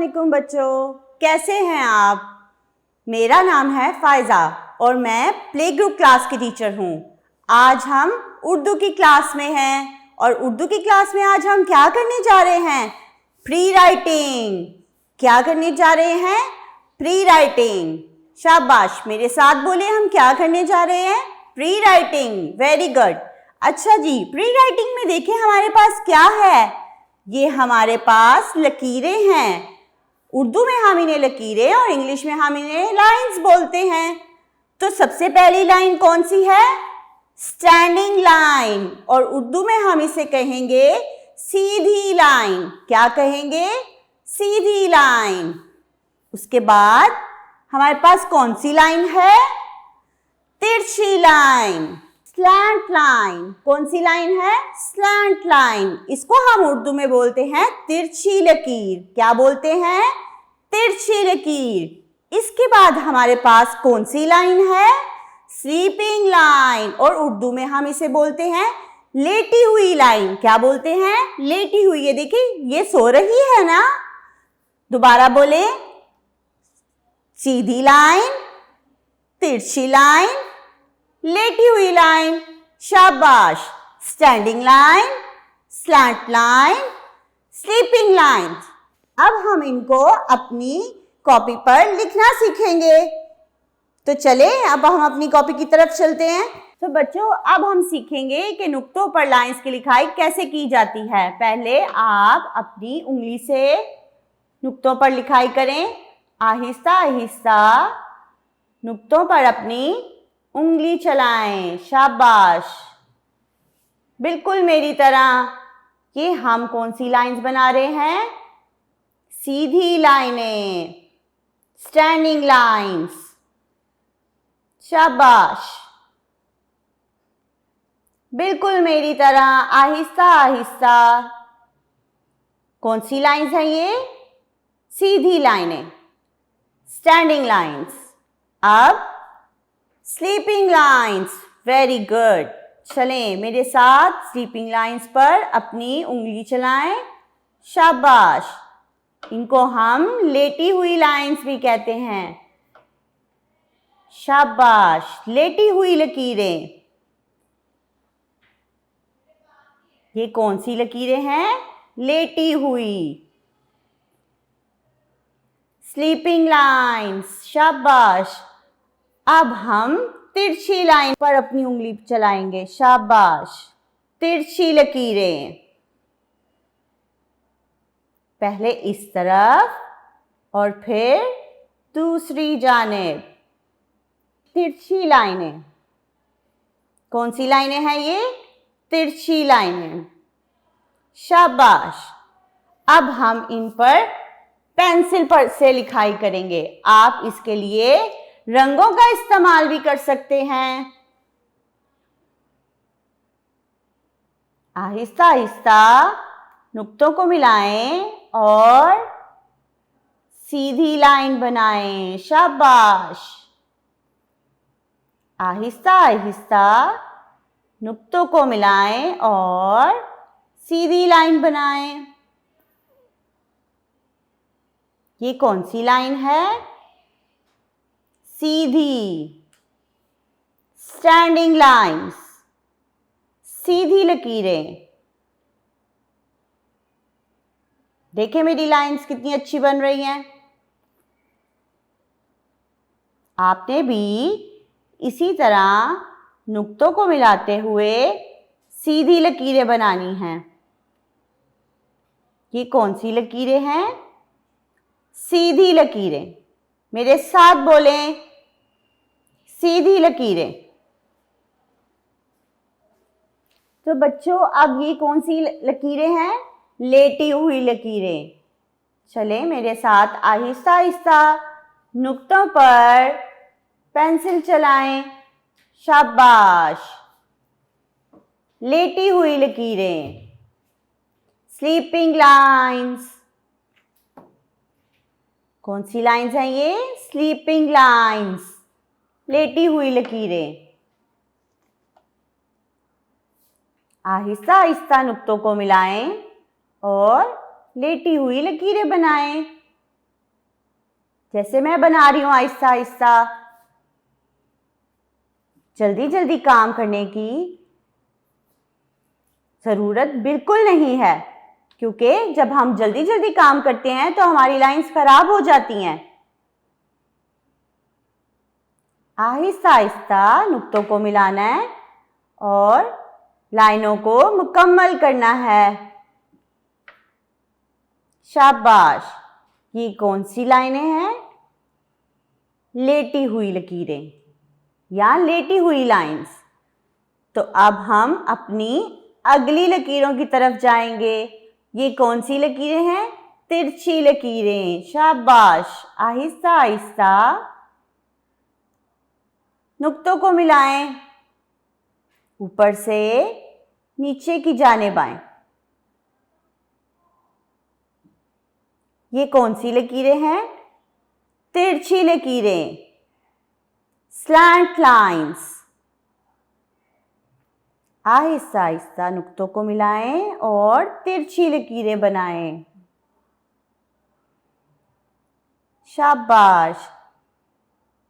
वालेकुम बच्चों, कैसे हैं आप। मेरा नाम है फायज़ा और मैं प्ले ग्रुप क्लास की टीचर हूँ। आज हम उर्दू की क्लास में हैं और उर्दू की क्लास में आज हम क्या करने जा रहे हैं? Pre writing. क्या करने जा रहे हैं? Pre writing. शाबाश, मेरे साथ बोले हम क्या करने जा रहे हैं? Pre writing. Very good. अच्छा जी, प्री राइटिंग में देखें हमारे पास क्या है। ये हमारे पास लकीरें हैं। उर्दू में हम इन्हें लकीरें और इंग्लिश में हम इन्हें लाइंस बोलते हैं। तो सबसे पहली लाइन कौन सी है? Standing line. और उर्दू में हम इसे कहेंगे सीधी लाइन। क्या कहेंगे? सीधी लाइन। उसके बाद हमारे पास कौन सी लाइन है? तिरछी लाइन, स्लैंट लाइन। कौन सी लाइन है? Slant line. इसको हम उर्दू में बोलते हैं तिरछी लकीर। क्या बोलते हैं? तिरछी लकीर। इसके बाद हमारे पास कौन सी लाइन है? Sleeping line. और उर्दू में हम इसे बोलते हैं लेटी हुई लाइन। क्या बोलते हैं? लेटी हुई। ये देखिए, ये सो रही है ना। दोबारा बोले, सीधी लाइन, तिरछी लाइन, लेटी हुई लाइन। शाबाश। Standing line, slant line, sleeping line. अब हम इनको अपनी कॉपी पर लिखना सीखेंगे। तो चले अब हम अपनी कॉपी की तरफ चलते हैं। तो बच्चों, अब हम सीखेंगे कि नुक्तों पर लाइंस की लिखाई कैसे की जाती है। पहले आप अपनी उंगली से नुक्तों पर लिखाई करें। आहिस्ता आहिस्ता नुक्तों पर अपनी उंगली चलाएं। शाबाश, बिल्कुल मेरी तरह। ये हम कौन सी लाइंस बना रहे हैं? सीधी लाइनें, स्टैंडिंग लाइंस। शाबाश, बिल्कुल मेरी तरह। आहिस्ता आहिस्ता। कौन सी लाइंस हैं ये? सीधी लाइनें, स्टैंडिंग लाइंस। अब स्लीपिंग लाइंस। Very good. चलें मेरे साथ स्लीपिंग लाइंस पर अपनी उंगली चलाएं। शाबाश। इनको हम लेटी हुई लाइंस भी कहते हैं। शाबाश, लेटी हुई लकीरें। ये कौन सी लकीरें हैं? लेटी हुई। Sleeping lines. शाबाश। अब हम तिरछी लाइन पर अपनी उंगली चलाएंगे। शाबाश, तिरछी लकीरें। पहले इस तरफ और फिर दूसरी जानिब। तिरछी लाइनें। कौन सी लाइनें हैं ये? तिरछी लाइनें। शाबाश। अब हम इन पर पेंसिल पर से लिखाई करेंगे। आप इसके लिए रंगों का इस्तेमाल भी कर सकते हैं। आहिस्ता आहिस्ता नुक्तों को मिलाएं और सीधी लाइन बनाएं। शाबाश। आहिस्ता आहिस्ता नुक्तों को मिलाएं और सीधी लाइन बनाएं। ये कौन सी लाइन है? सीधी, स्टैंडिंग लाइंस, सीधी लकीरें। देखें मेरी लाइंस कितनी अच्छी बन रही हैं। आपने भी इसी तरह नुक्तों को मिलाते हुए सीधी लकीरें बनानी हैं। ये कौन सी लकीरें हैं? सीधी लकीरें। मेरे साथ बोलें, सीधी लकीरें। तो बच्चों, अब ये कौन सी लकीरें हैं? लेटी हुई लकीरें। चलें मेरे साथ आहिस्ता आहिस्ता नुक्तों पर पेंसिल चलाएं। शाबाश। लेटी हुई लकीरें, स्लीपिंग लाइंस। कौन सी लाइंस हैं ये? स्लीपिंग लाइंस, लेटी हुई लकीरें। आहिस्ता आहिस्ता नुक्तों को मिलाएं और लेटी हुई लकीरें बनाएं। जैसे मैं बना रही हूँ आहिस्ता आहिस्ता। जल्दी जल्दी काम करने की ज़रूरत बिल्कुल नहीं है, क्योंकि जब हम जल्दी जल्दी काम करते हैं तो हमारी लाइंस खराब हो जाती हैं। आहिस्ता आहिस्ता नुक्तों को मिलाना है और लाइनों को मुकम्मल करना है। शाबाश। ये कौन सी लाइनें हैं? लेटी हुई लकीरें या लेटी हुई लाइंस। तो अब हम अपनी अगली लकीरों की तरफ जाएंगे। ये कौन सी लकीरें हैं? तिरछी लकीरें। शाबाश। आहिस्ता आहिस्ता नुक्तों को मिलाएं, ऊपर से नीचे की जानिब आएं। ये कौन सी लकीरें हैं? तिरछी लकीरें, स्लैंट लाइंस। आहिस्ता आहिस्ता नुक्तों को मिलाएं और तिरछी लकीरें बनाएं। शाबाश।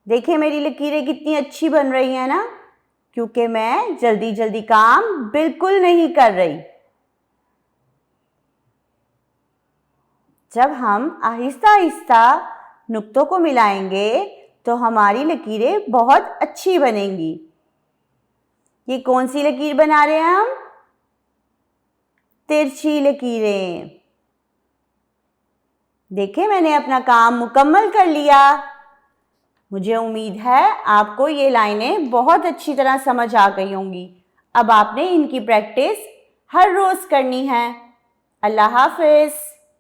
देखिए मेरी लकीरें कितनी अच्छी बन रही हैं ना, क्योंकि मैं जल्दी जल्दी काम बिल्कुल नहीं कर रही। जब हम आहिस्ता आहिस्ता नुक्तों को मिलाएंगे तो हमारी लकीरें बहुत अच्छी बनेंगी। ये कौन सी लकीर बना रहे हैं हम? तिरछी लकीरें। देखिए मैंने अपना काम मुकम्मल कर लिया। मुझे उम्मीद है आपको ये लाइनें बहुत अच्छी तरह समझ आ गई होंगी। अब आपने इनकी प्रैक्टिस हर रोज़ करनी है। अल्लाह हाफ़िज़।